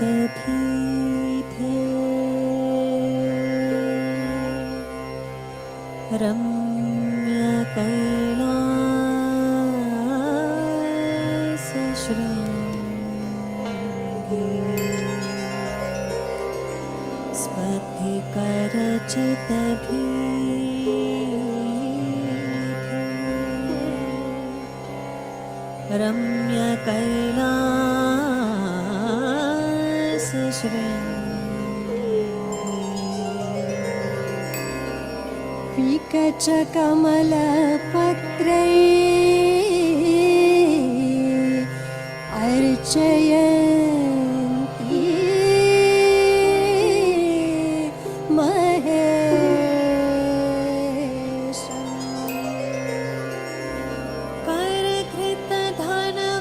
स्फटिकरचितपीठे रम्यकैलासशृङ्गे स्फटिकरचितपीठे रम्यकैलासशृङ्गे विकचकमलपत्रैः अर्चयन्ती महेशम्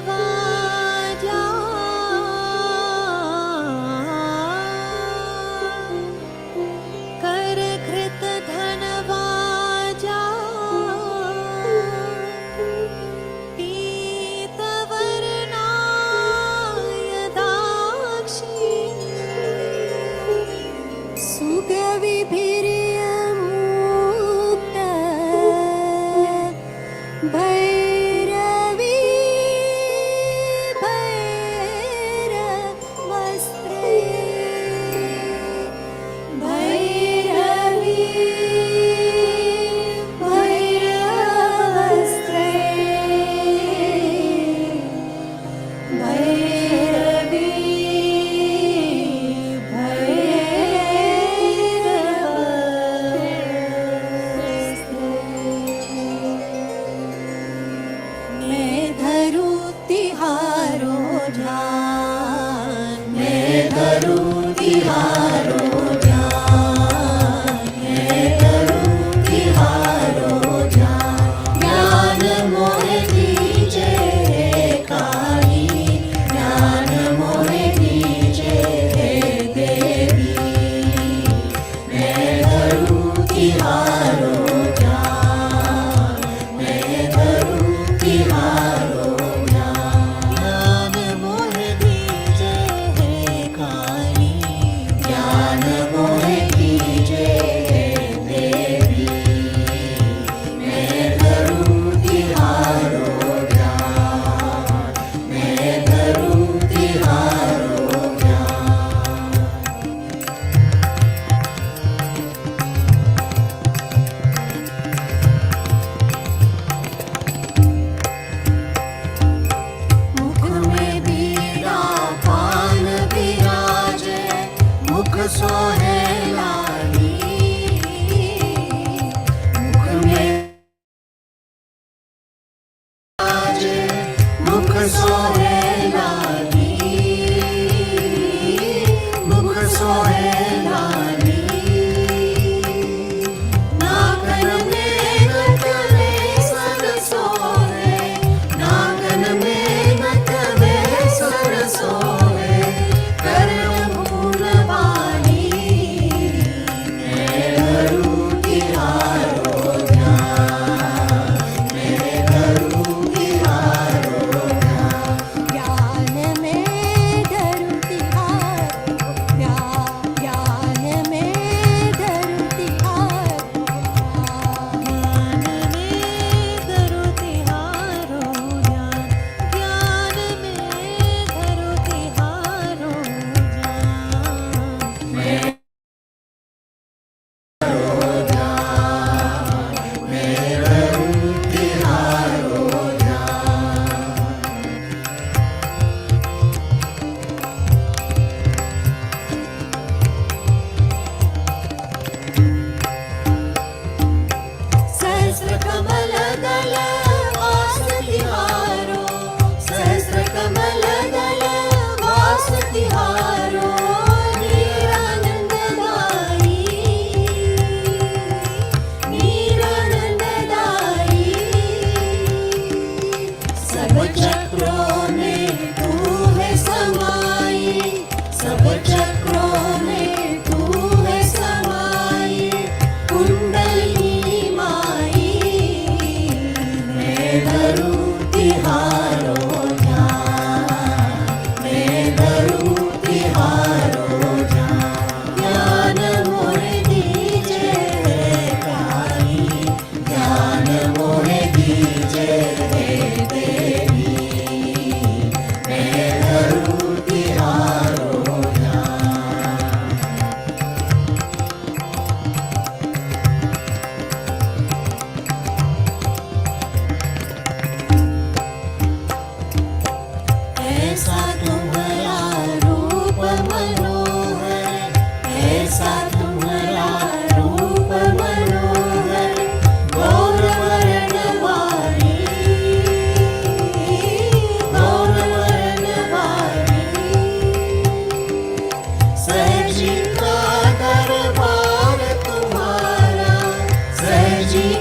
करकृतधनवाजा करकृतधनवाजा पीतवर्णाय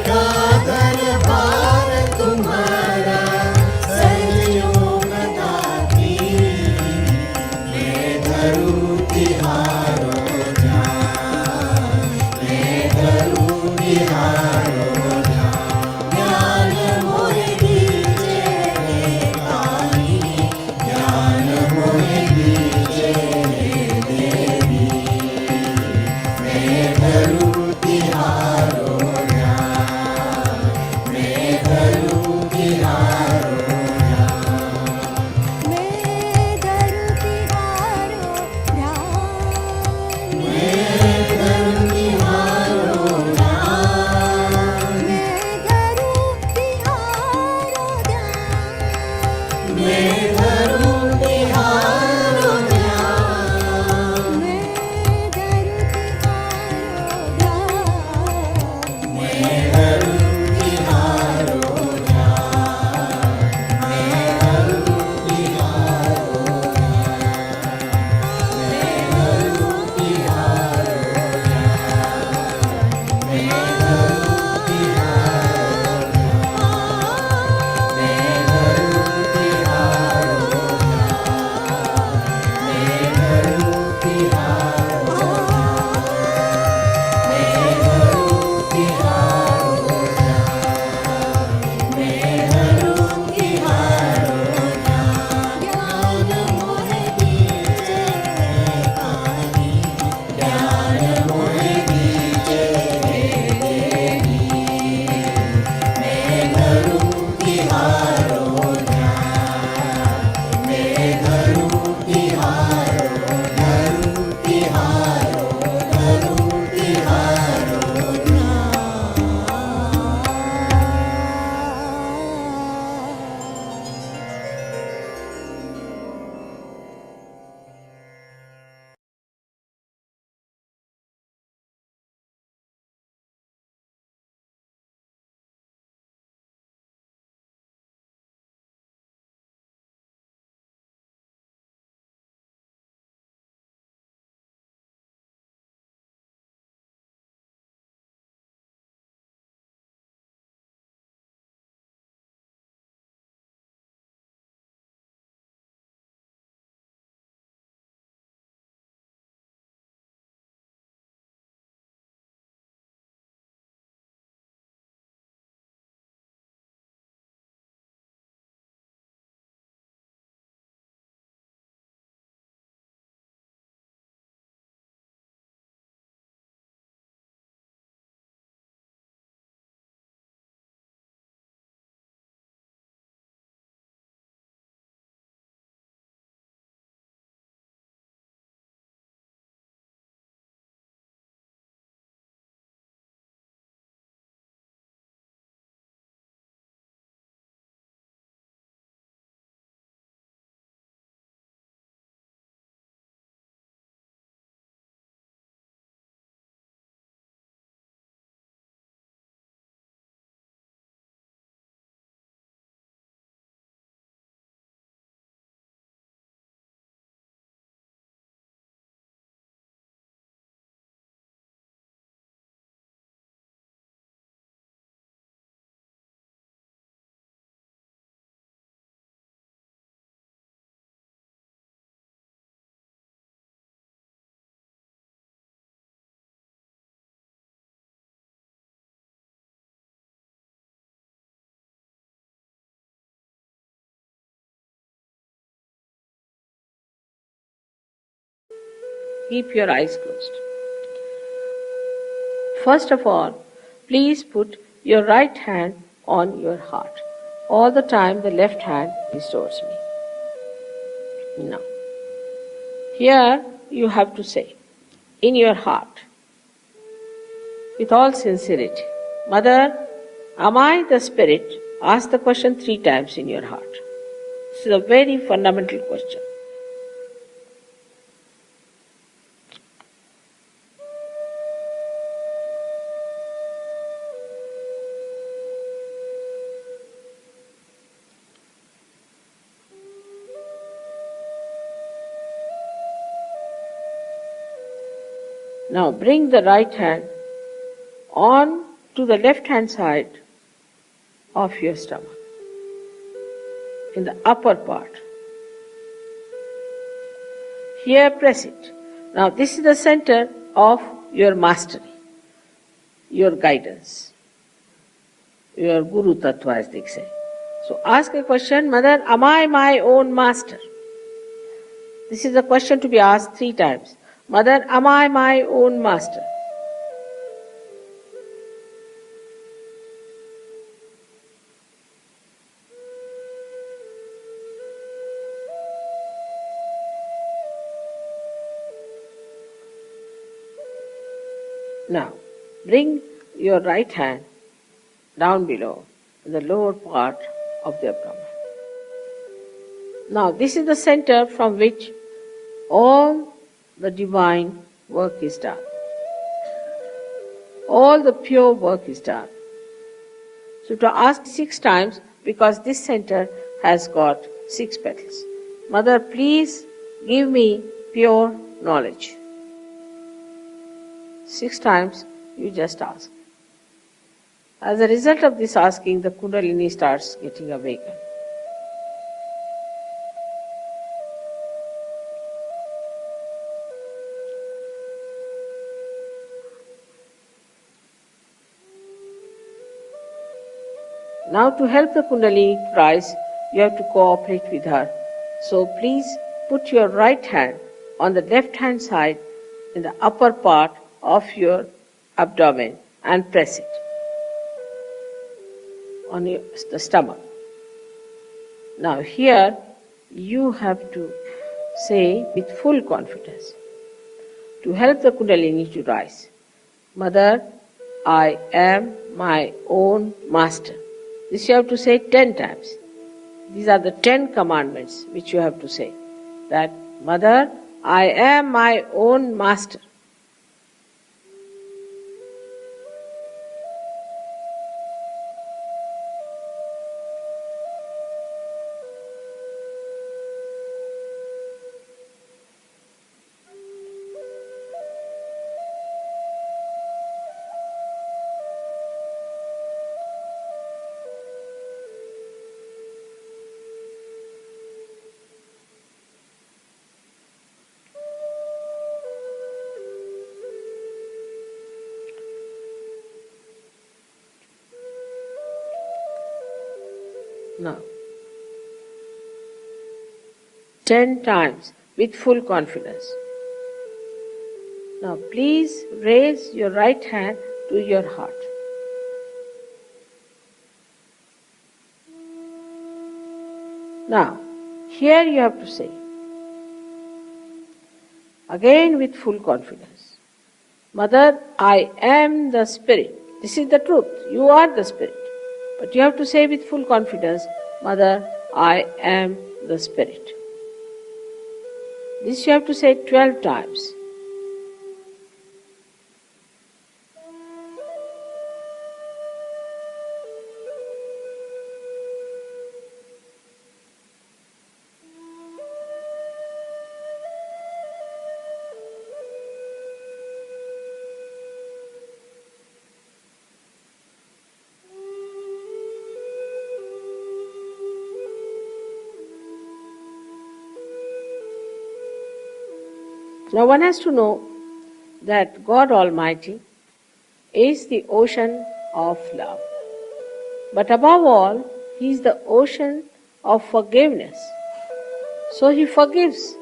का दरबार तुम्हारा सहयोग दाती, मैं धरूं तिहारो ध्यान, मैं धरूं तिहारो ध्यान। ज्ञान मोहे दीजे काली, ज्ञान मोहे दीजे देवी, मैं धरूं तिहारो ध्यान, मैं धरूं तिहारो ध्यान। मैं धरूं तिहारो ध्यान, मैं धरूं तिहारो ध्यान, मैं धरूं तिहारो ध्यान, मैं धरूं तिहारो ध्यान, मैं धरूं तिहारो ध्यान, मैं धरूं तिहारो Keep your eyes closed. First of all, please put your right hand on your heart. All the time the left hand is towards me. Now, here you have to say, in your heart, with all sincerity, Mother, am I the spirit? Ask the question 3 times in your heart. This is a very fundamental question. Now bring the right hand on to the left hand side of your stomach, in the upper part. Here press it. Now this is the center of your mastery, your guidance, your Guru Tattva as they say. So ask a question, Mother, am I my own master? This is a question to be asked 3 times. Mother, am I my own master? Now, bring your right hand down below, in the lower part of the abdomen. Now, this is the center from which all the divine work is done. All the pure work is done. So to ask 6 times, because this center has got 6 petals. Mother, please give me pure knowledge. 6 times you just ask. As a result of this asking, the Kundalini starts getting awakened. Now to help the Kundalini to rise, you have to cooperate with her. So please put your right hand on the left hand side in the upper part of your abdomen and press it on the stomach. Now here you have to say with full confidence to help the Kundalini to rise, Mother, I am my own master. This you have to say 10 times. These are the 10 commandments which you have to say. That, Mother, I am my own master. Now, 10 times with full confidence. Now please raise your right hand to your heart. Now, here you have to say, again with full confidence, Mother, I am the Spirit. This is the truth. You are the Spirit. But you have to say with full confidence, Mother, I am the Spirit. This you have to say 12 times. Now one has to know that God Almighty is the ocean of love. But above all, He is the ocean of forgiveness. So He forgives.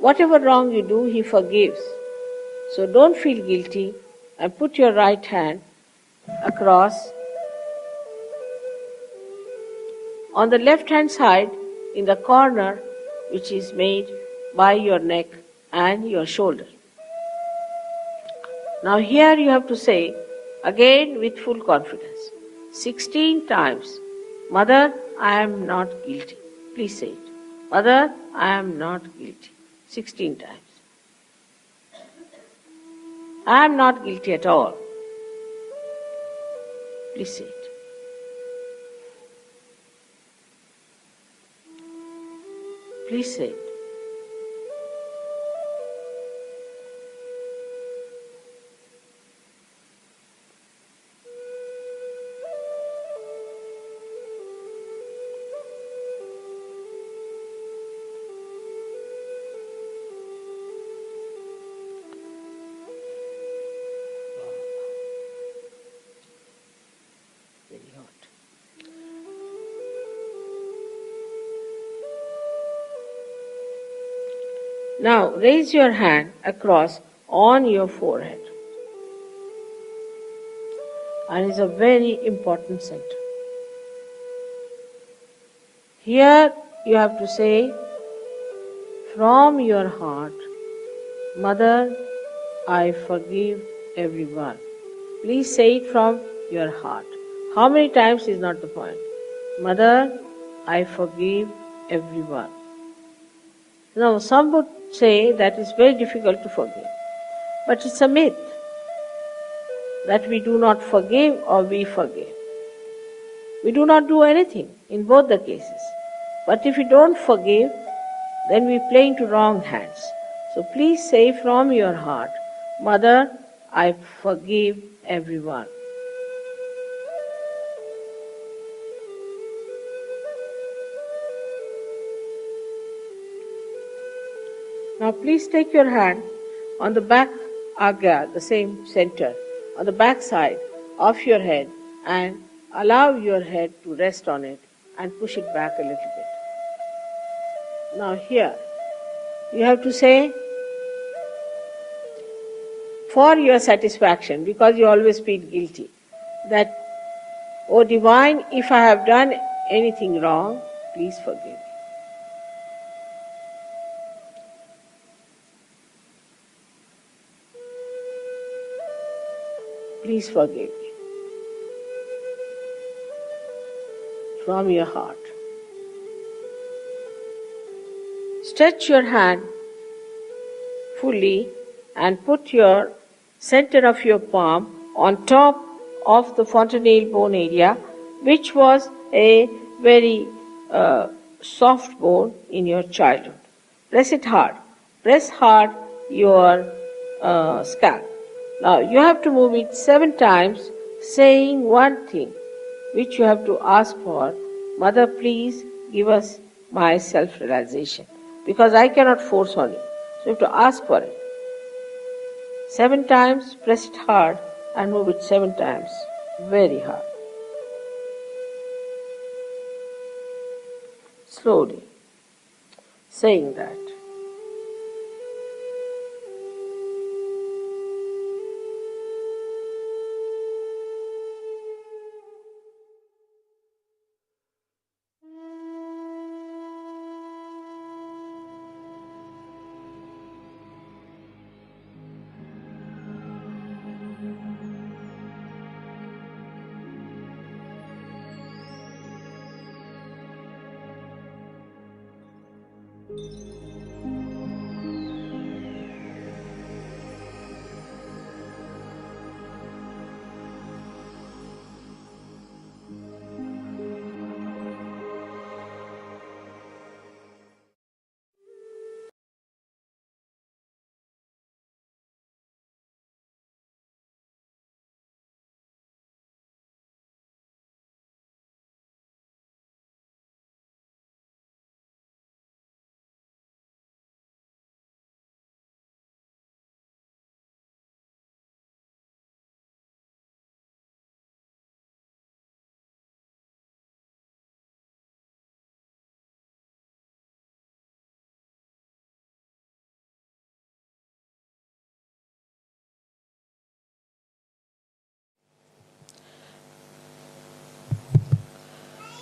Whatever wrong you do, He forgives. So don't feel guilty and put your right hand across on the left hand side in the corner which is made by your neck and your shoulder. Now here you have to say, again with full confidence, 16 times, Mother, I am not guilty. Please say it. Mother, I am not guilty. 16 times. I am not guilty at all. Please say it. Please say it. Now raise your hand across on your forehead. And it's a very important center. Here you have to say from your heart, Mother, I forgive everyone. Please say it from your heart. How many times is not the point. Mother, I forgive everyone. Now some would say that it's very difficult to forgive. But it's a myth that we do not forgive or we forgive. We do not do anything in both the cases. But if we don't forgive, then we play into wrong hands. So please say from your heart, Mother, I forgive everyone. Now please take your hand on the back agya, the same center, on the back side of your head and allow your head to rest on it and push it back a little bit. Now here, you have to say, for your satisfaction, because you always feel guilty, that, O Divine, if I have done anything wrong, please forgive me. Please forgive me. From your heart. Stretch your hand fully and put your center of your palm on top of the fontanelle bone area, which was a very soft bone in your childhood. Press it hard. Press hard your scalp. Now you have to move it 7 times, saying one thing, which you have to ask for. Mother, please give us my self-realization, because I cannot force on you. So you have to ask for it. 7 times, press it hard and move it 7 times, very hard. Slowly, saying that.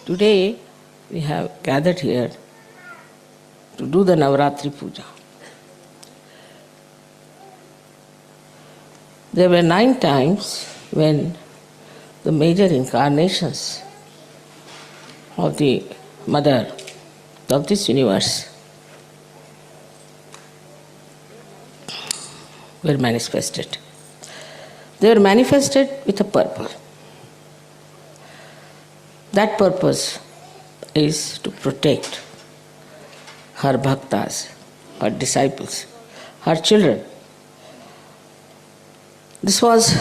Today we have gathered here to do the Navaratri Puja. There were 9 times when the major incarnations of the Mother of this universe were manifested. They were manifested with a purpose. That purpose is to protect her bhaktas, her disciples, her children. This was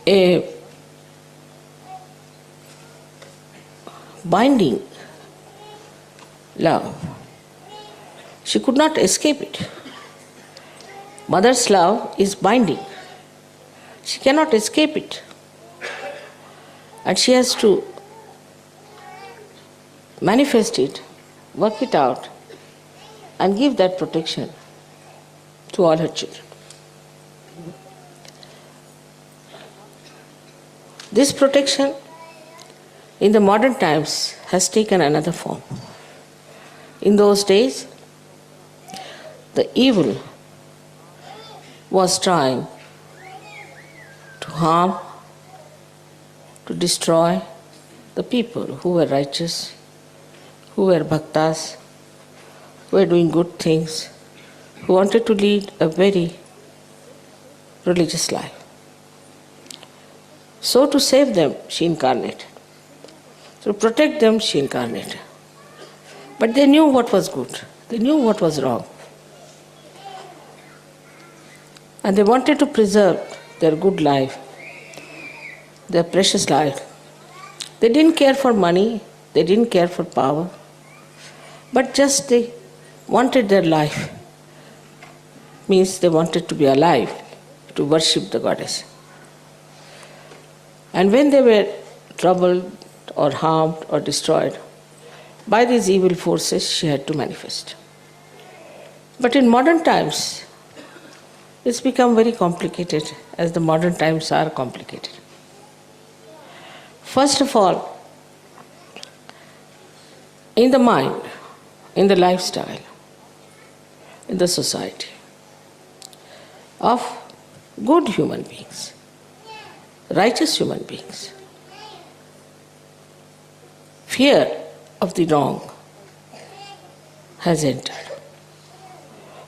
a binding love. She could not escape it. Mother's love is binding. She cannot escape it. And she has to manifest it, work it out, and give that protection to all her children. This protection in the modern times has taken another form. In those days, the evil was trying to harm, to destroy the people who were righteous, who were bhaktas, who were doing good things, who wanted to lead a very religious life. So to save them, she incarnated. To protect them, she incarnated. But they knew what was good. They knew what was wrong. And they wanted to preserve their good life, their precious life. They didn't care for money, they didn't care for power, but just they wanted their life. Means they wanted to be alive, to worship the goddess. And when they were troubled or harmed or destroyed by these evil forces, she had to manifest. But in modern times, it's become very complicated, as the modern times are complicated. First of all, in the mind, in the lifestyle, in the society of good human beings, righteous human beings, fear of the wrong has entered.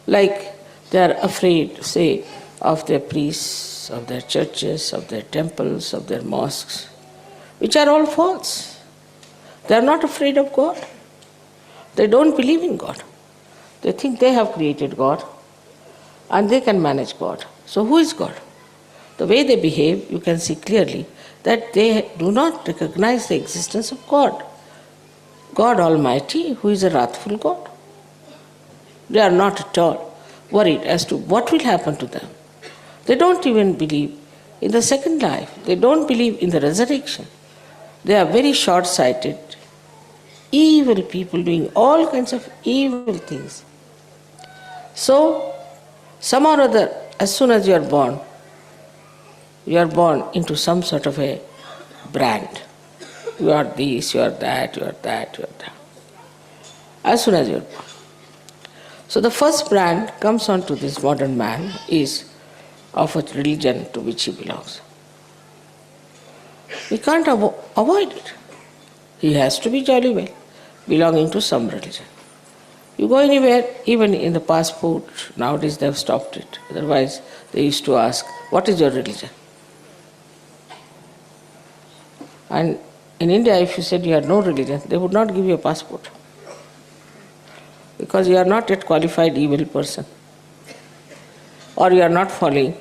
Like they are afraid, say, of their priests, of their churches, of their temples, of their mosques, which are all false. They are not afraid of God. They don't believe in God. They think they have created God and they can manage God. So who is God? The way they behave, you can see clearly that they do not recognize the existence of God. God Almighty, who is a wrathful God. They are not at all worried as to what will happen to them. They don't even believe in the second life. They don't believe in the resurrection. They are very short-sighted, evil people doing all kinds of evil things. So, somehow or other, as soon as you are born into some sort of a brand. You are this, you are that, you are that, you are that. As soon as you are born. So the first brand comes onto this modern man is of a religion to which he belongs. We can't avoid it. He has to be jolly well belonging to some religion. You go anywhere, even in the passport, nowadays they have stopped it. Otherwise, they used to ask, what is your religion? And in India, if you said you had no religion, they would not give you a passport. Because you are not yet qualified evil person. Or you are not following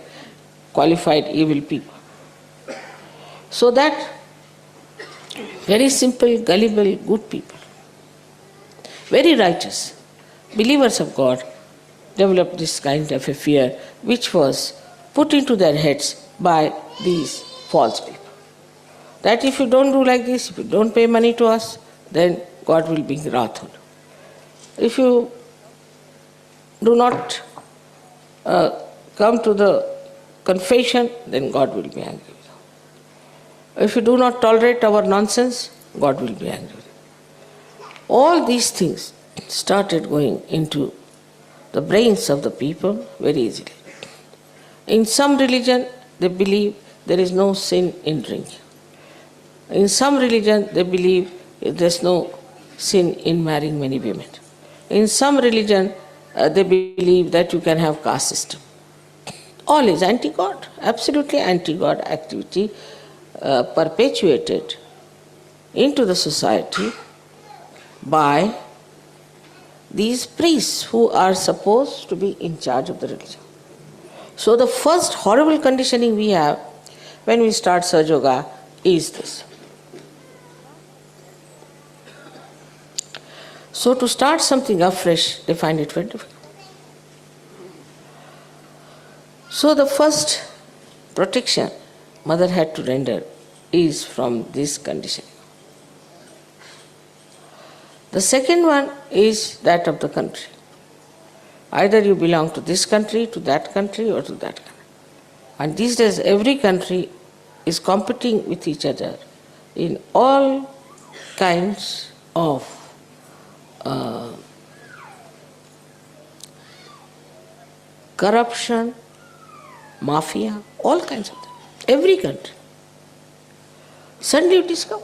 qualified evil people. So that very simple, gullible, good people, very righteous, believers of God, developed this kind of a fear which was put into their heads by these false people. That if you don't do like this, if you don't pay money to us, then God will be wrathful. If you do not come to the confession, then God will be angry with you. If you do not tolerate our nonsense, God will be angry with you. All these things started going into the brains of the people very easily. In some religion, they believe there is no sin in drinking. In some religion, they believe there is no sin in marrying many women. In some religion, they believe that you can have caste system. All is anti-God, absolutely anti-God activity perpetuated into the society by these priests who are supposed to be in charge of the religion. So the first horrible conditioning we have when we start Sahaja Yoga is this. So to start something afresh, they find it very difficult. So the first protection mother had to render is from this condition. The second one is that of the country. Either you belong to this country, to that country, or to that country. And these days every country is competing with each other in all kinds of corruption, mafia, all kinds of things. Every country. Suddenly you discover.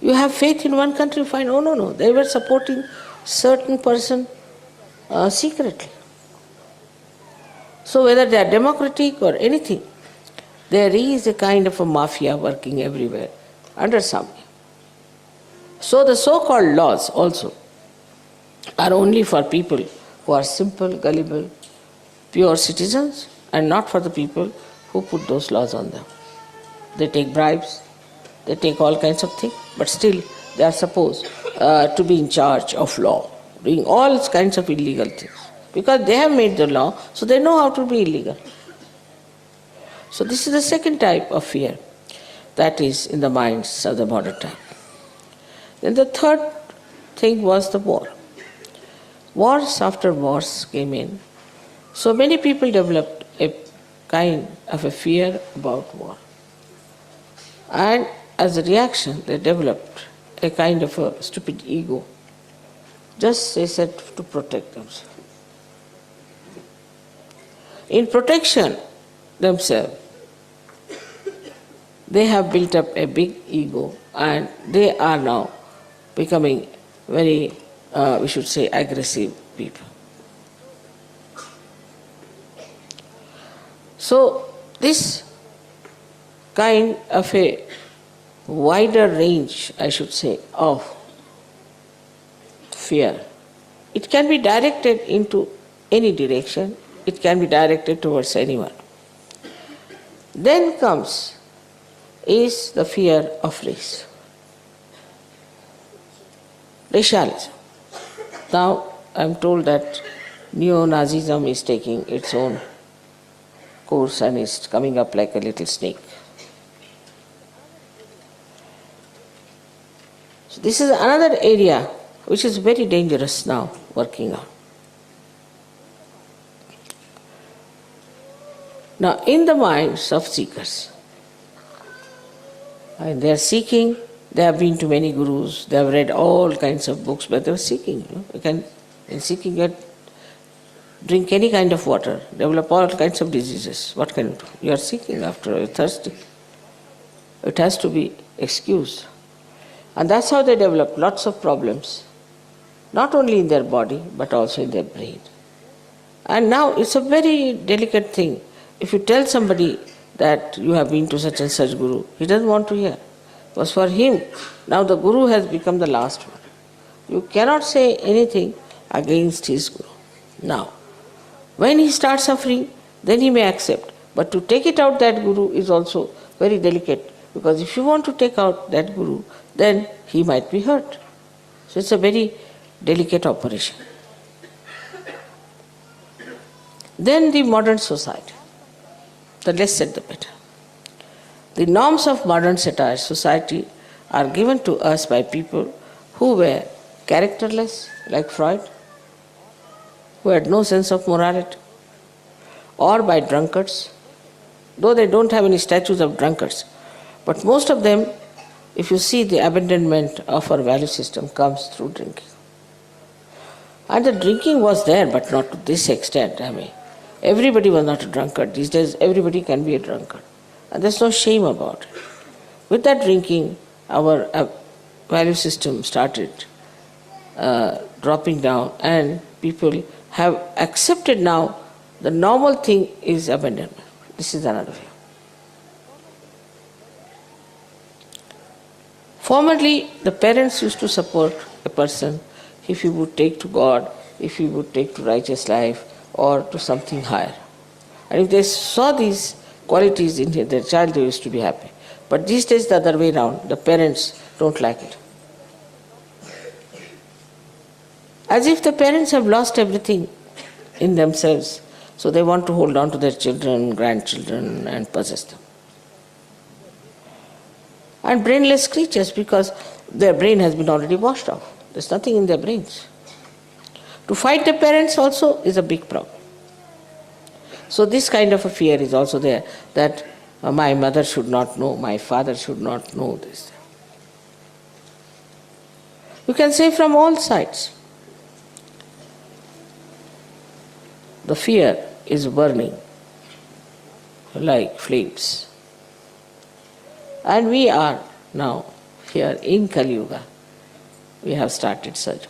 You have faith in one country, you find, oh no, they were supporting certain person secretly. So whether they are democratic or anything, there is a kind of a mafia working everywhere under some. So the so-called laws also are only for people who are simple, gullible, pure citizens, and not for the people who put those laws on them. They take bribes, they take all kinds of things, but still they are supposed to be in charge of law, doing all kinds of illegal things. Because they have made the law, so they know how to be illegal. So this is the second type of fear that is in the minds of the modern time. Then the third thing was the war. Wars after wars came in. So many people developed a kind of a fear about war. And as a reaction, they developed a kind of a stupid ego. Just, they said, to protect themselves. In protection themselves, they have built up a big ego and they are now becoming very, we should say, aggressive people. So this kind of a wider range, I should say, of fear, it can be directed into any direction, it can be directed towards anyone. Then comes is the fear of race. Racialism. Now I am told that neo-Nazism is taking its own course and is coming up like a little snake. So this is another area which is very dangerous now working on. Now in the minds of seekers, and they are seeking, they have been to many gurus, they have read all kinds of books, but they are seeking. You can, in seeking, you drink any kind of water, develop all kinds of diseases. What can you do? You are seeking after all, you are thirsty. It has to be excused. And that's how they develop lots of problems, not only in their body, but also in their brain. And now it's a very delicate thing. If you tell somebody that you have been to such and such guru, he doesn't want to hear. Because for him, now the guru has become the last one. You cannot say anything against his guru. Now, when he starts suffering, then he may accept. But to take it out that guru is also very delicate. Because if you want to take out that guru, then he might be hurt. So it's a very delicate operation. Then the modern society. The less said the better. The norms of modern society are given to us by people who were characterless, like Freud, who had no sense of morality, or by drunkards, though they don't have any statues of drunkards. But most of them, if you see, the abandonment of our value system comes through drinking. And the drinking was there, but not to this extent. I mean, everybody was not a drunkard. These days, everybody can be a drunkard. And there's no shame about it. With that drinking, our value system started dropping down, and people have accepted now the normal thing is abandonment. This is another view. Formerly, the parents used to support a person if he would take to God, if he would take to righteous life, or to something higher. And if they saw these qualities in their child, they used to be happy. But these days, the other way around, the parents don't like it. As if the parents have lost everything in themselves, so they want to hold on to their children, grandchildren, and possess them. And brainless creatures, because their brain has been already washed off. There's nothing in their brains. To fight the parents also is a big problem. So this kind of a fear is also there, that my mother should not know, my father should not know this. You can say from all sides. The fear is burning like flames. And we are now here in Kali Yuga. We have started such.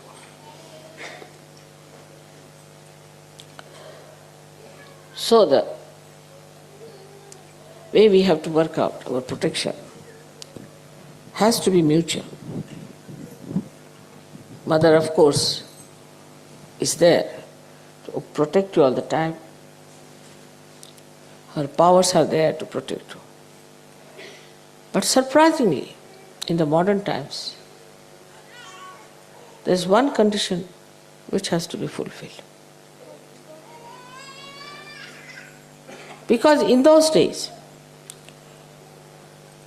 So the way we have to work out our protection has to be mutual. Mother, of course, is there to protect you all the time. Her powers are there to protect you. But surprisingly, in the modern times, there is one condition which has to be fulfilled. Because in those days,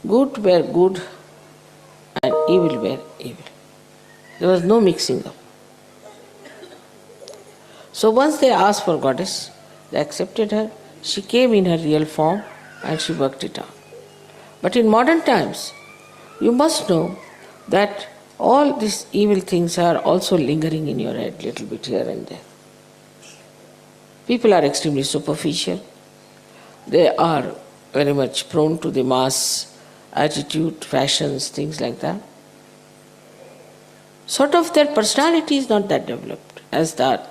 good were good and evil were evil. There was no mixing up. So once they asked for goddess, they accepted her. She came in her real form and she worked it out. But in modern times, you must know that all these evil things are also lingering in your head, little bit here and there. People are extremely superficial. They are very much prone to the mass attitude, fashions, things like that. Sort of their personality is not that developed as that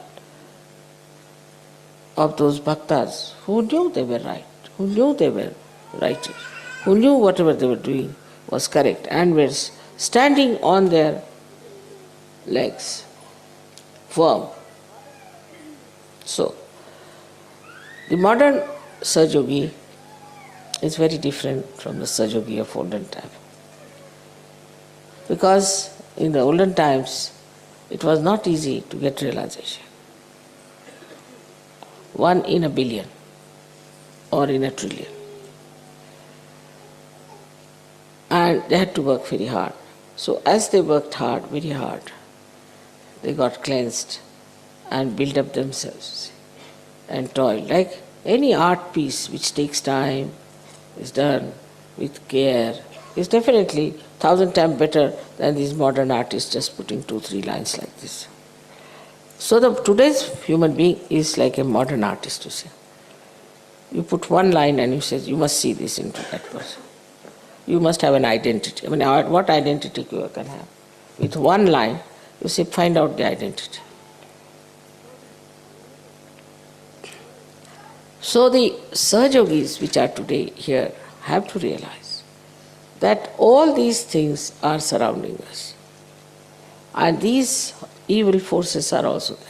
of those bhaktas who knew they were right, who knew they were righteous, who knew whatever they were doing was correct and were standing on their legs, firm. So, the modern Sahaja is very different from the Sahaja of olden time. Because in the olden times, it was not easy to get realization. 1 in a billion or in a trillion. And they had to work very hard. So as they worked hard, very hard, they got cleansed and built up themselves and toiled. Like any art piece which takes time, is done with care, is definitely 1,000 times better than these modern artists just putting 2-3 lines like this. So today's human being is like a modern artist, you see. You put one line and you say, you must see this into that person. You must have an identity. I mean, what identity you can have? With one line, you say, find out the identity. So the Sahajogis which are today here have to realize that all these things are surrounding us. And these evil forces are also there.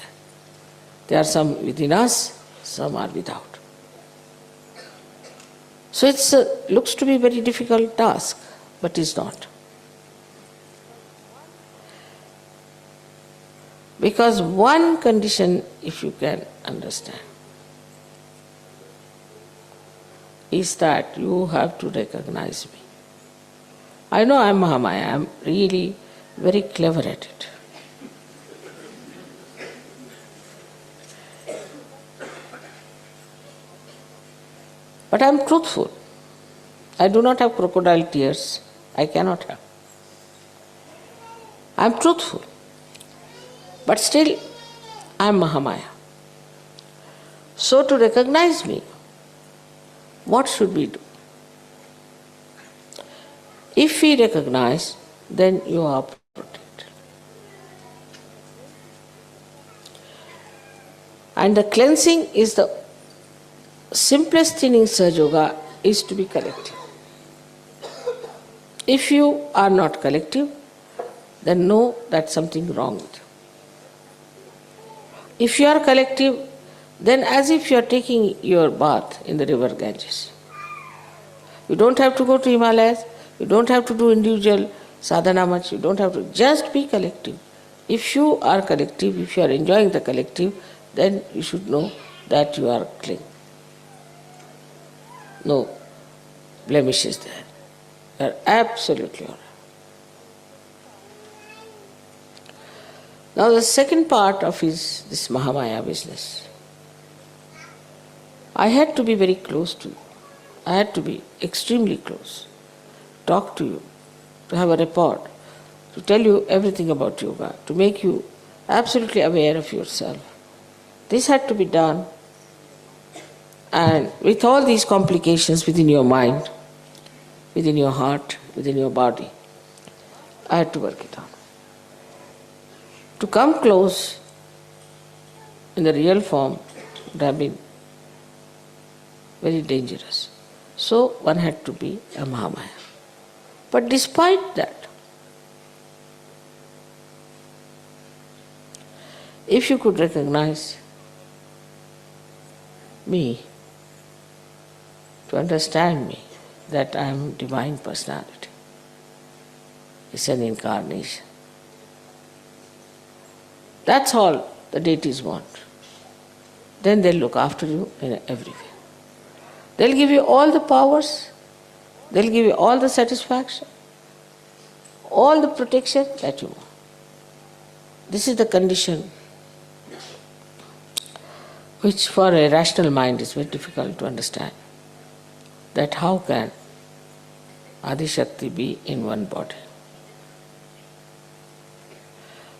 There are some within us, some are without. So it looks to be a very difficult task, but it's not. Because one condition, if you can understand, is that you have to recognize me. I know I'm Mahamaya, I'm really very clever at it. But I'm truthful. I do not have crocodile tears. I cannot have. I'm truthful. But still, I'm Mahamaya. So to recognize me, what should we do? If we recognize, then you are protected. And the cleansing is the simplest thing in Sahaja Yoga is to be collective. If you are not collective, then know that something wrong with you. If you are collective, then as if you are taking your bath in the river Ganges. You don't have to go to Himalayas, you don't have to do individual sadhana much, you don't have to, just be collective. If you are collective, if you are enjoying the collective, then you should know that you are clean. No blemishes there. You are absolutely all right. Now the second part of this Mahamaya business. I had to be very close to you. I had to be extremely close. Talk to you, to have a rapport, to tell you everything about yoga, to make you absolutely aware of yourself. This had to be done, and with all these complications within your mind, within your heart, within your body, I had to work it out. To come close in the real form would have been very dangerous. So one had to be a Mahamaya. But despite that, if you could recognize me, to understand me, that I am Divine Personality, it's an incarnation. That's all the deities want. Then they'll look after you in every way. They'll give you all the powers, they'll give you all the satisfaction, all the protection that you want. This is the condition which for a rational mind is very difficult to understand. That how can Adi Shakti be in one body?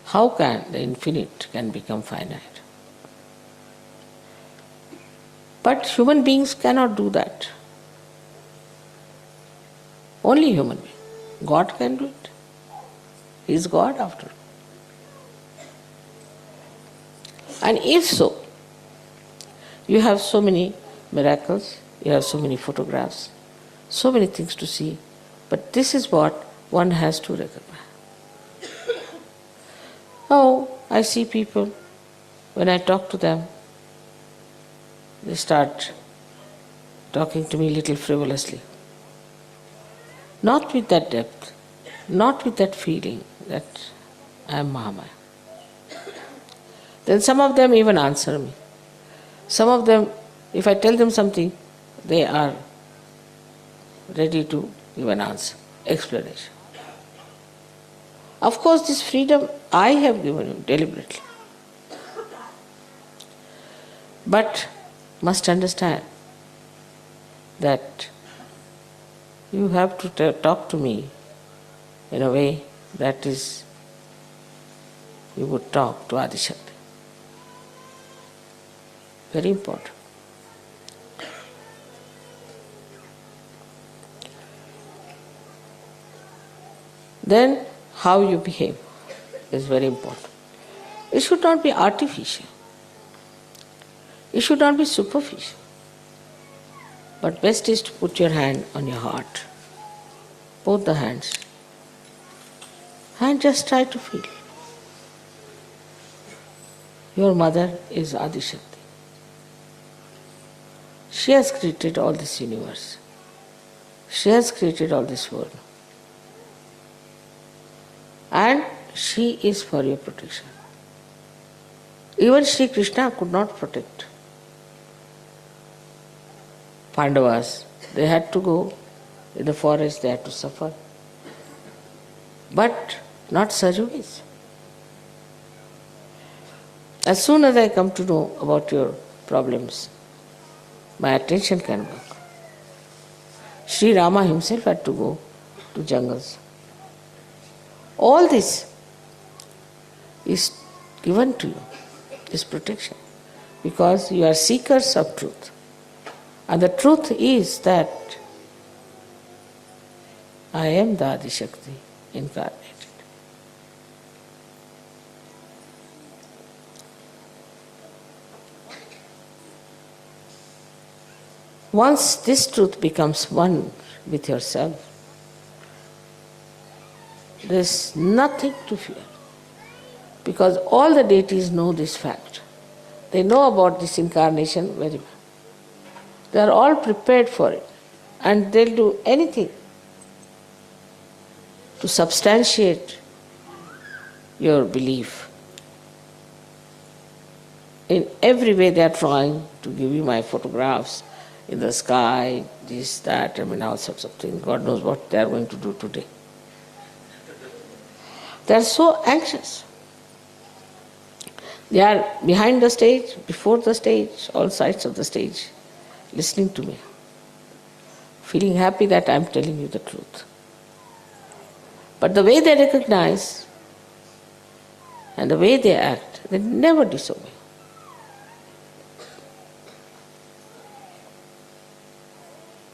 How can the infinite can become finite? But human beings cannot do that. Only human being. God can do it. He is God after all. And if so, you have so many miracles, you have so many photographs, so many things to see, but this is what one has to recognize. Oh, I see people, when I talk to them, they start talking to me a little frivolously. Not with that depth, not with that feeling that I am Mahamaya. Then some of them even answer me. Some of them, if I tell them something, they are ready to give an answer, explanation. Of course, this freedom I have given you deliberately. But must understand that you have to talk to me in a way that is, you would talk to Adi Shakti. Very important. Then how you behave is very important. It should not be artificial. It should not be superficial. But best is to put your hand on your heart, both the hands, and just try to feel. Your mother is Adi Shakti. She has created all this universe. She has created all this world. And she is for your protection. Even Sri Krishna could not protect Pandavas. They had to go in the forest, they had to suffer. But not Sarjunis. As soon as I come to know about your problems, my attention can work. Sri Rama himself had to go to jungles. All this is given to you, this protection, because you are seekers of truth. And the truth is that I am the Adi Shakti incarnated. Once this truth becomes one with yourself, there is nothing to fear, because all the deities know this fact. They know about this incarnation very well. They are all prepared for it, and they'll do anything to substantiate your belief. In every way they are trying to give you my photographs in the sky, this, that, all sorts of things. God knows what they are going to do today. They are so anxious. They are behind the stage, before the stage, all sides of the stage, listening to me, feeling happy that I am telling you the truth. But the way they recognize and the way they act, they never disobey.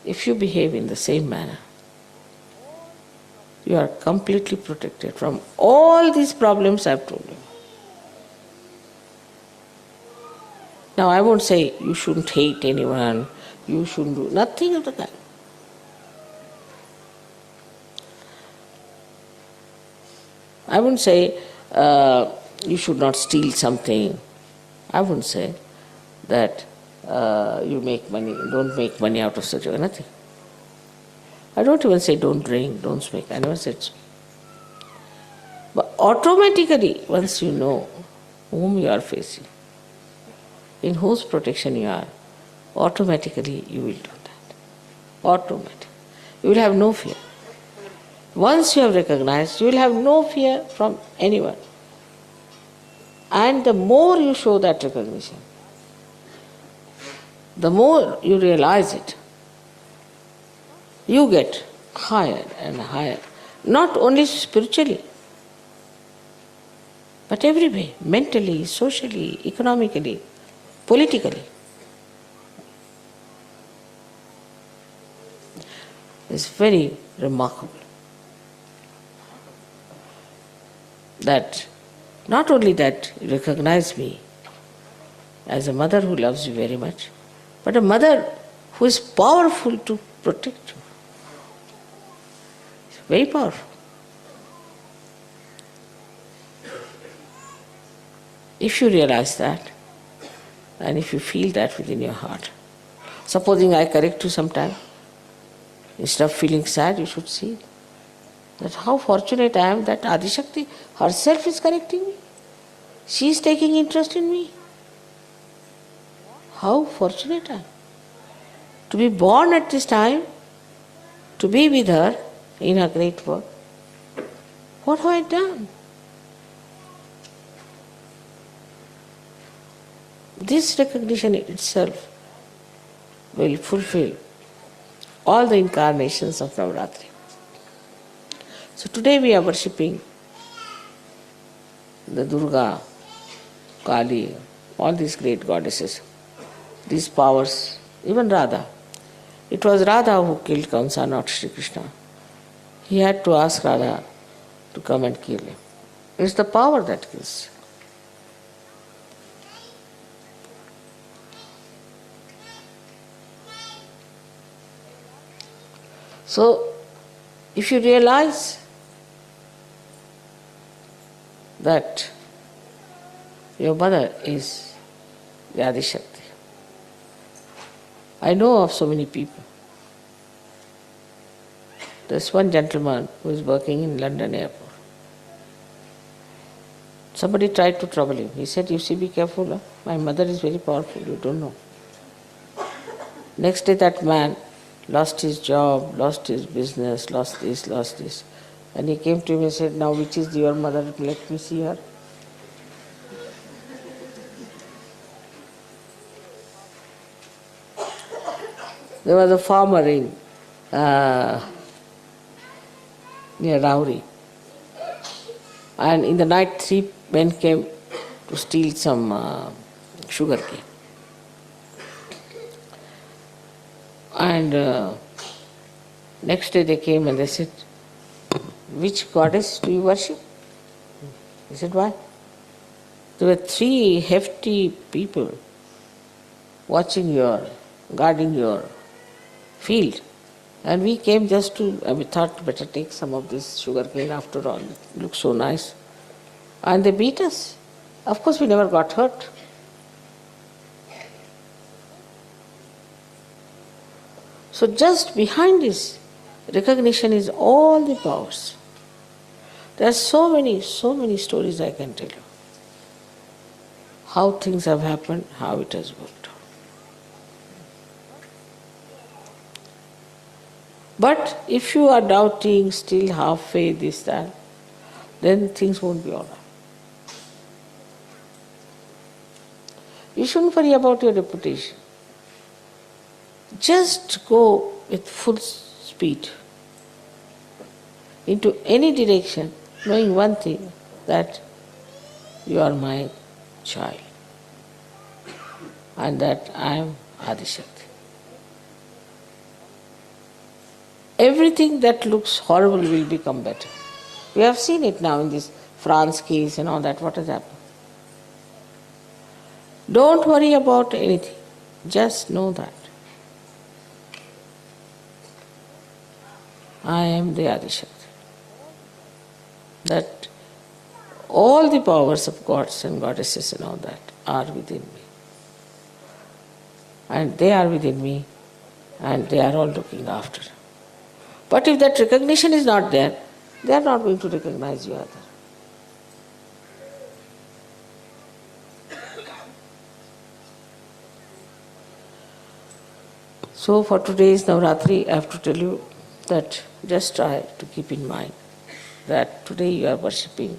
If you behave in the same manner, you are completely protected from all these problems I have told you. Now I won't say you shouldn't hate anyone, you shouldn't do nothing of the kind. I wouldn't say you should not steal something. I wouldn't say that you make money, don't make money out of such a nothing. I don't even say don't drink, don't smoke. I never said so. But automatically, once you know whom you are facing, in whose protection you are, automatically you will do that. Automatically. You will have no fear. Once you have recognized, you will have no fear from anyone. And the more you show that recognition, the more you realize it, you get higher and higher. Not only spiritually, but every way, mentally, socially, economically, politically. It's very remarkable that not only that you recognize me as a mother who loves you very much, but a mother who is powerful to protect you. It's very powerful. If you realize that, and if you feel that within your heart, supposing I correct you sometime, instead of feeling sad, you should see that how fortunate I am that Adishakti herself is correcting me. She is taking interest in me. How fortunate I am to be born at this time, to be with her in her great work. What have I done? This recognition itself will fulfill all the incarnations of Navratri. So today we are worshipping the Durga, Kali, all these great goddesses, these powers, even Radha. It was Radha who killed Kamsa, not Sri Krishna. He had to ask Radha to come and kill him. It's the power that kills. So, if you realize that your mother is the Adishakti, I know of so many people. There's one gentleman who is working in London airport. Somebody tried to trouble him. He said, "You see, be careful. Huh? My mother is very powerful, you don't know." Next day that man lost his job, lost his business, lost this. And he came to me and said, "Now which is your mother? Let me see her." There was a farmer in near Rauri. And in the night, 3 men came to steal some sugar cane. And next day they came and they said, "Which goddess do you worship?" He said, "Why?" There were 3 hefty people watching guarding your field. And we came just to, we thought better take some of this sugar cane after all. It looks so nice. And they beat us. Of course we never got hurt. So just behind this recognition is all the powers. There are so many stories I can tell you. How things have happened, how it has worked out. But if you are doubting, still half faith, this, that, then things won't be all right. You shouldn't worry about your reputation. Just go with full speed into any direction, knowing one thing, that you are my child and that I am Adishakti. Everything that looks horrible will become better. We have seen it now in this France case and all that, what has happened. Don't worry about anything, just know that I am the Adishakti. That all the powers of gods and goddesses and all that are within me. And they are within me and they are all looking after. But if that recognition is not there, they are not going to recognize you either. So for today's Navratri, I have to tell you that just try to keep in mind that today you are worshipping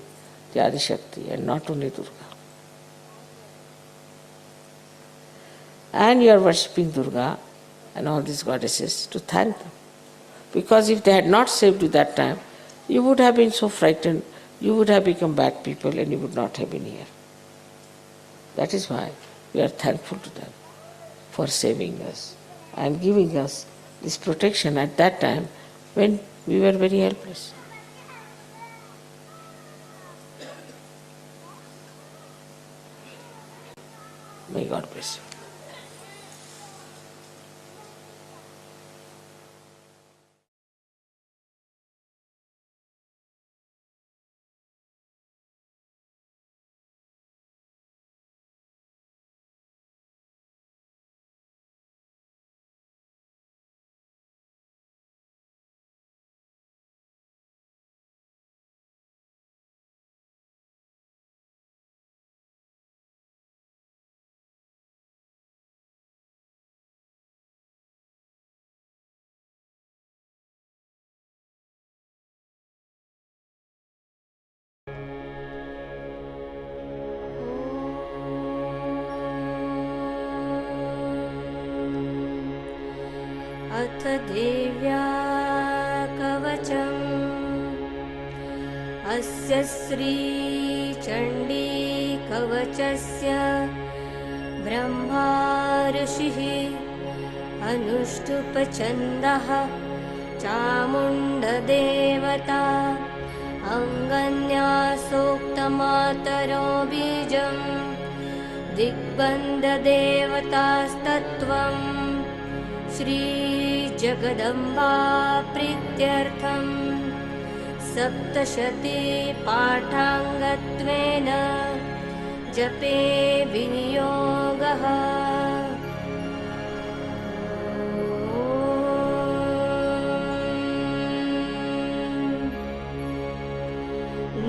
the Adishakti and not only Durga. And you are worshipping Durga and all these goddesses to thank them. Because if they had not saved you that time, you would have been so frightened, you would have become bad people and you would not have been here. That is why we are thankful to them for saving us and giving us this protection at that time when we were very helpless. May God bless you. अथ देव्या कवचम् अस्य श्रीचण्डी कवचस्य ब्रह्मा ऋषिः अनुष्टुप्छन्दः चामुण्डदेवता अङ्गन्यासोक्तमातरो बीजं दिग्बन्धदेवतास्तत्त्वम् श्रीजगदम्बा प्रीत्यर्थं सप्तशती पाठाङ्गत्वेन जपे विनियोगः।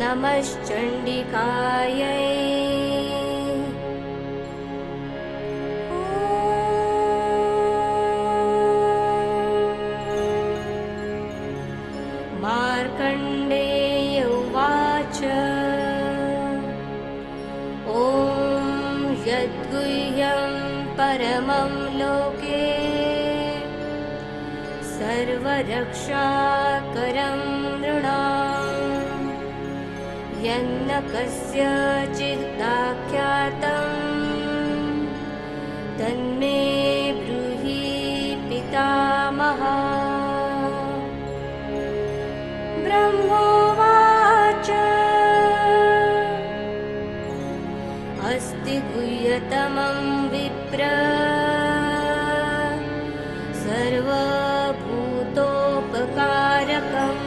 नमश्चण्डिकायै मार्कण्डेय उवाच ॐ यद्गुह्यं परमं लोके सर्वरक्षाकरं नृणाम् यन्न कस्यचिदाख्यातं तन्मे ब्रूहि पितामहः। ब्रह्मोवाच अस्ति गुह्यतमं विप्र सर्वभूतोपकारकम्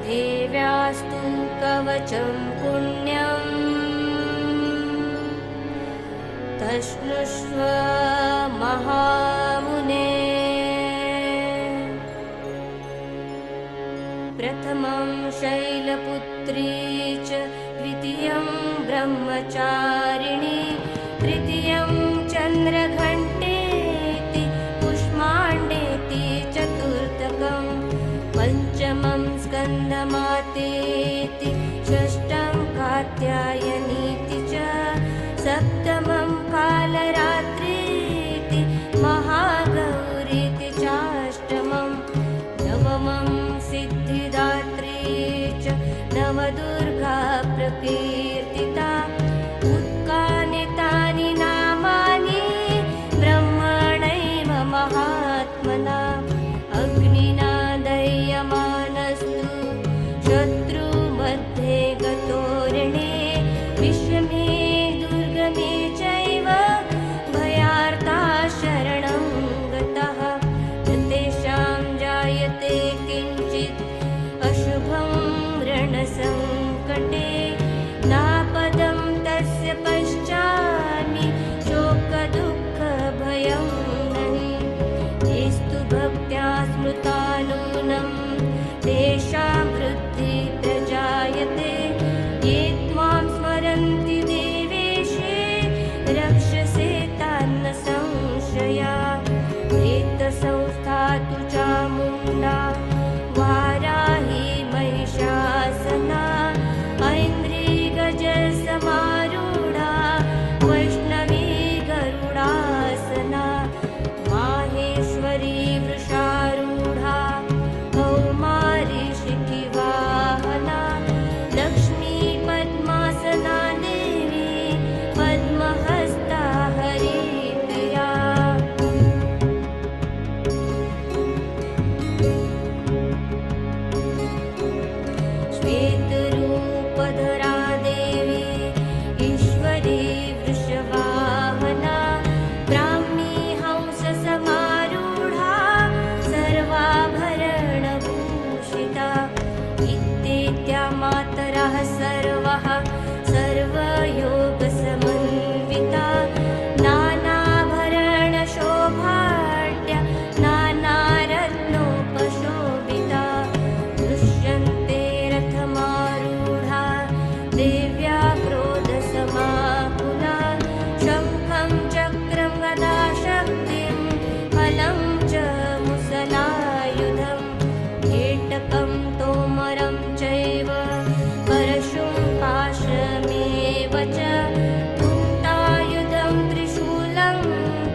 देव्यास्तु कवचं पुण्यम् तस्नुष्व महामुने। प्रथमं शैलपुत्री च द्वितीयं ब्रह्मचारिणी तृतीयं चन्द्रघण्टेति कुष्माण्डेति चतुर्थकं पञ्चमं स्कन्दमातेति षष्ठं कात्यायनी सप्तमं कालरात्रीति महागौरीति चाष्टमं नवमं सिद्धिदात्री च नवदुर्गा प्रकीर्तिता उत्कानि तानि नामानि ब्रह्मणैव महात्मना अग्निना दह्यमानस्तु शत्रुमध्ये गतोरणे विषमे दुर्गमे चैव भयार्ता शरणं गतः न तेषां जायते किञ्चित् अशुभं रणसङ्कटे नापदं तस्य पश्चामि शोकदुःखभयं नहि येस्तु भक्त्या स्मृता नूनं तेषां वृद्धि प्रजायते ये त्वां स्मरन्ति देवेशे रक्षसे तान्न संशया प्रेतसंस्था तु चामुण्डा वाराही महिषासना ऐन्द्रिगजसमारूढा वैष्णवी गरुडासना माहेश्वरी वृषारूढा कौमारी शिखिवाहना लक्ष्मी पद्मासना देवी पद्महस्ता हरिप्रिया श्वेतरूपधरा देवी ईश्वरी वृषवाहना ब्राह्मी हंससमारूढा सर्वाभरणभूषिता इत्येत्या मातरः सर्वः सर्वयोगसमन्विता नानाभरणशोभाढ्या नानारत्नोपशोभिता दृश्यन्ते रथमारूढा देव्या क्रोधसमाकुला शङ्खं चक्रं गदाशक्तिं फलं च मुसलायुधं केटकं तोमरं चैव परशुं पाशमेव च कुन्तायुधं त्रिशूलं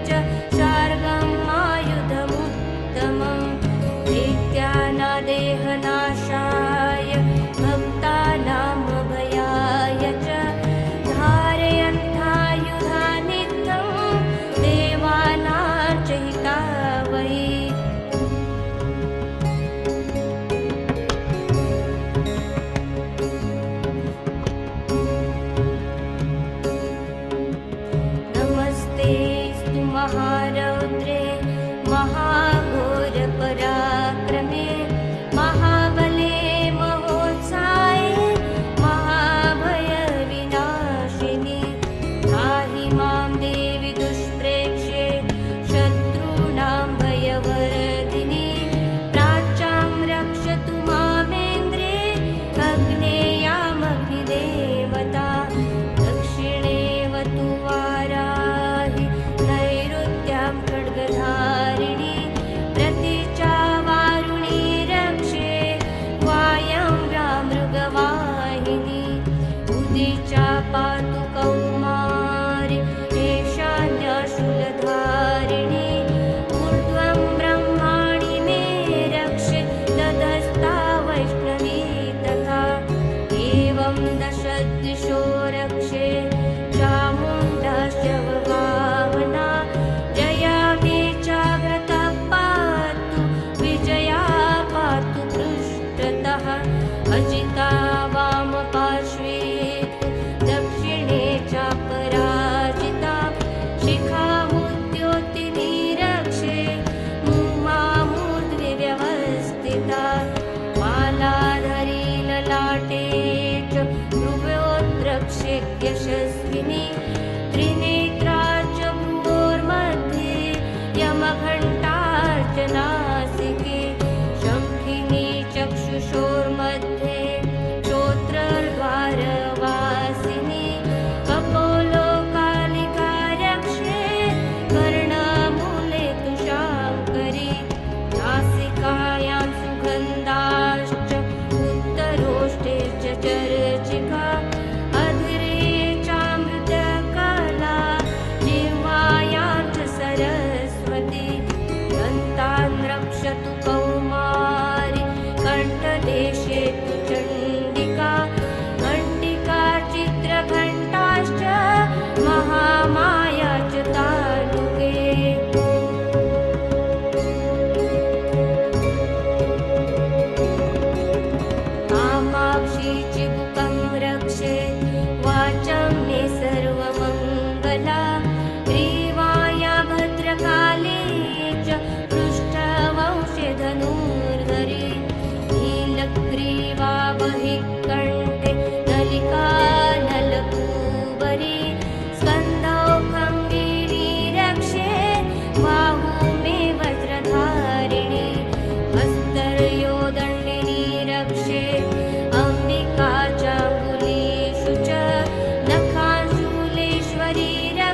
च शार्ङ्गम् आयुधमुत्तमं दैत्यानादेहनाशाय भक्तानामभयाय च धारयन्तायुधानित्यं देवानां च हितावै नमस्तेऽस्तु महारौद्रे महाघोरपराक्रमे महाबले महोत्साये महाभयविनाशिनि त्राहि मां देवि दुष्प्रेक्ष्ये शत्रूणां भयवर्धिनि प्राच्यां रक्षतु मामेन्द्रे अग्नेयामग्निदेवता दक्षिणेवतु वाराहि नैऋत्यां खड्गधारिणि प्रतीचावारुणी रक्षे वायव्या मृगवाहिनी उदीचा पातु कौमारि एषा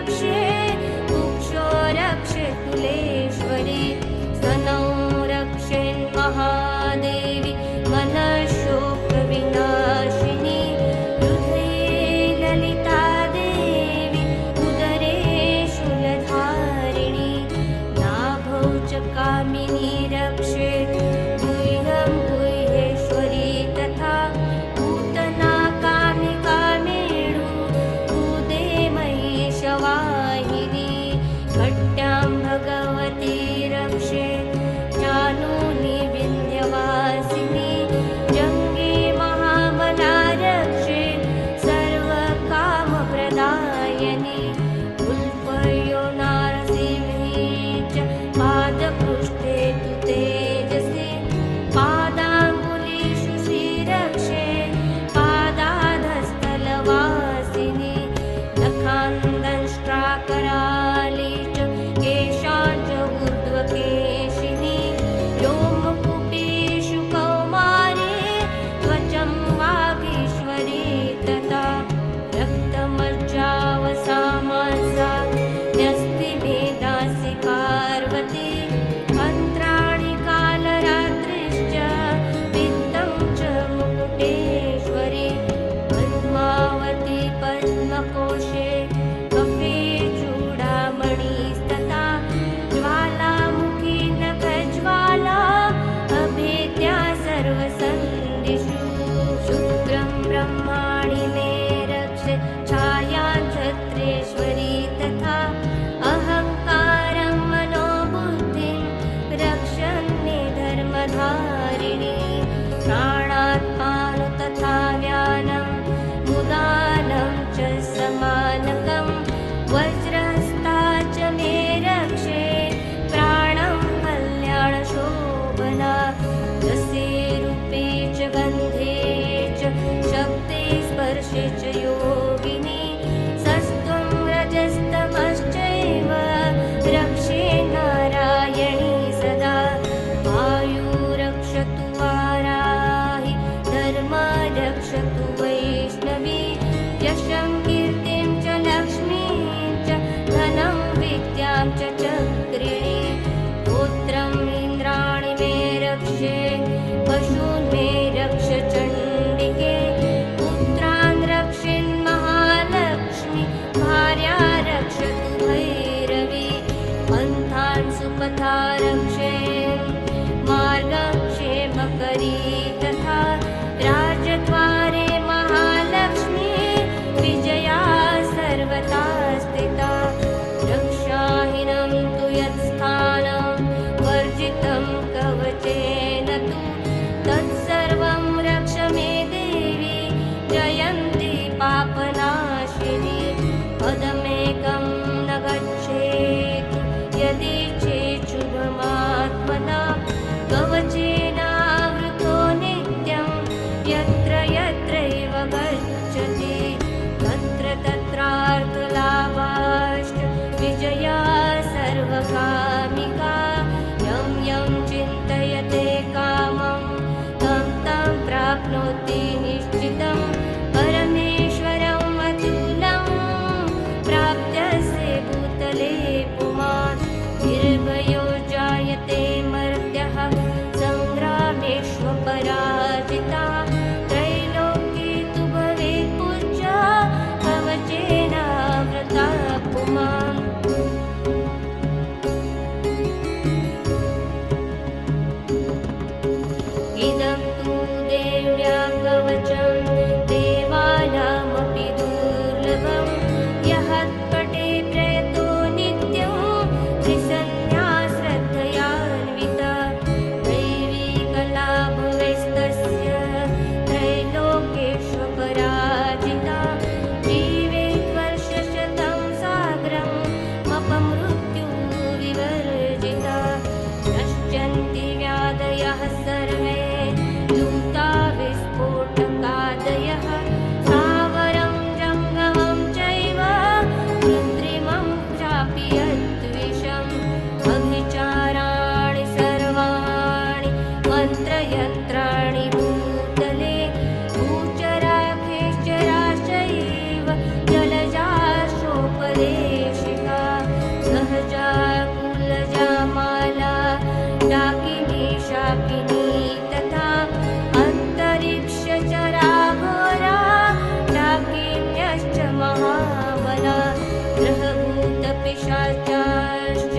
रक्षे कुक्षो रक्षे कुलेश्वरी स्तनौ रक्षेन्महादेवी मनःशोकविनाशिनी हृदये ललिता देवी उदरे शूलधारिणी नाभौ च कामिनी रक्षे गुह्यं गुह्येश्वरी तथा पूतना कामिकामेणु उदे महिषवाहिनी कट्यां भगवती रक्षे जानूनि विन्ध्यवासिनी जङ्गे महाबला रक्षे सर्वकामप्रदायिनी उल्पयो नारसिंही च पादपृष्ठे तु तेजसे पादाङ्गुलीषु श्रीरक्षे पादाधस्थलवासिनी नखान्दंष्ट्राकराली च केशाञ्च ऊर्ध्वकेशिनी रोमकुटेषु कौमारे त्वचं वागीश्वरी तथा रक्तमज्जावसामांसा न्यस्तिमेधासि पार्वती मन्त्राणि कालरात्रिश्च वित्तं च मुकुटेश्वरी पद्मावती पद्मकोशे कफे चूडामणिस्तथा ज्वालामुखी नखज्वाला अभेद्या सर्वसन्धिषु शुक्रं ब्रह्माणि मे रक्षे छायां छत्रेश्वरी तथा अहङ्कारं मनोबुद्धिं रक्षन्ने धर्मधारिणी प्राणात्मानु तथा व्यानं मुदानं च समानकं वज्रहस्ता च मे रक्षे प्राणं कल्याणशोभना रसे रूपे च गन्धे च शब्दे स्पर्शे च योगिनी सस्त्वं रजस्तमश्चैव रक्षे नारायणी सदा वायु रक्षतु वाराहि धर्मा रक्षतु वैष्णवी यशं कीर्तिं च लक्ष्मीं च धनं विद्यां च चक्रिणी पुत्रम् इन्द्राणि मे रक्षे पशून् मे रक्ष चण्डिके पुत्रान् रक्षेन्महालक्ष्मी भार्या रक्षतु भैरवी पन्थान् सुपथा रक्षेन् मार्गक्षेमकरी तथा राजद्वारे महालक्ष्मी विजया सर्वदा स्थिता रक्षाहीनं तु यत्स्थानं वर्जितं कवचेन तु तत्सर्वं रक्ष मे देवी जयन्ती पापनाशिनी पदमेकं न गच्छेत् यदि चेत् शुभमात्मना कवचेनावृतो नित्यं यत्र यत्रैव गच्छति तत्र तत्रार्थलाभाश्च विजया सर्वकामिका यं यं चिन्तयते कामं तं तं प्राप्नोति निश्चितं परमेश्वरम् अतुलं प्राप्त्यसे भूतले पुमान् निर्भयो जायते मर्त्यः सङ्ग्रामेष्वपराजिता त्रैलोक्ये तु भवेत् पूज्या कवचेनावृता पुमान् इदं तु देव्यां कवचं देवानामपि दुर्लभं यः पठे प्रयतो नित्यं त्रिसन्ध्या श्रद्धयान्विता दैवीकलाभवैस्तस्य त्रैलोक्येष्वपराजिता जीवेत् वर्षशतं साग्रं सहजा कुलजा माला डाकिनी शाकिनी तथा अन्तरिक्षचराघोरा डाकिन्यश्च महाबला ग्रहभूतपिशाचाश्च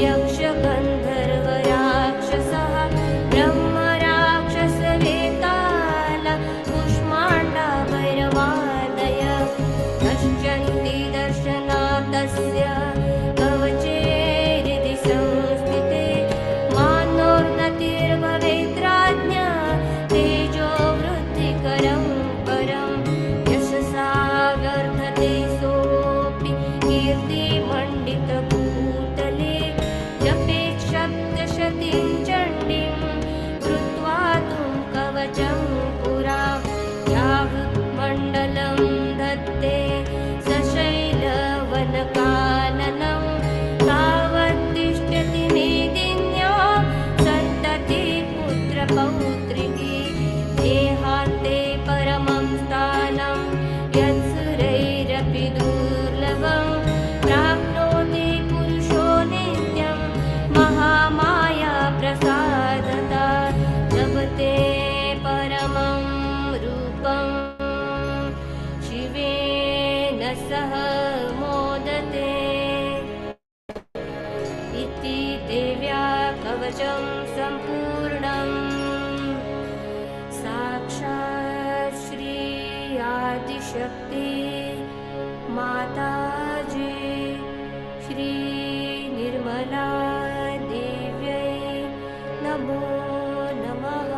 यक्षगन्धर्वराक्षसः ब्रह्मराक्षसवेताल कुष्माण्डा भैरवादय नश्यन्ति दर्शनातस्य कवचेरिति संस्थिते मानोर्नतिर्भवेद्राज्ञा तेजो वृद्धिकरं परं यशसा वर्धते सोऽपि कीर्तिमण्डितभूतले जपेत् सप्तशतीं चण्डीं कृत्वा तुं कवचं पुरा यावृत्मण्डलं धत्ते सशैलवनकाननं तावत्तिष्ठति मेदिन्या सन्तति पुत्रपौत्रिकी देहान्ते परमं स्थानं यत्सुरैरपि दुर्लभं प्राप्नोति पुरुषो नित्यं महामाया प्रसादता लभते परमं रूपं शिवेन सह मोदते इति देव्या कवचं सम्पूर्णम् साक्षात् श्री आदिशक्ति माताजी श्री निर्मला देव्यै नमो नमः।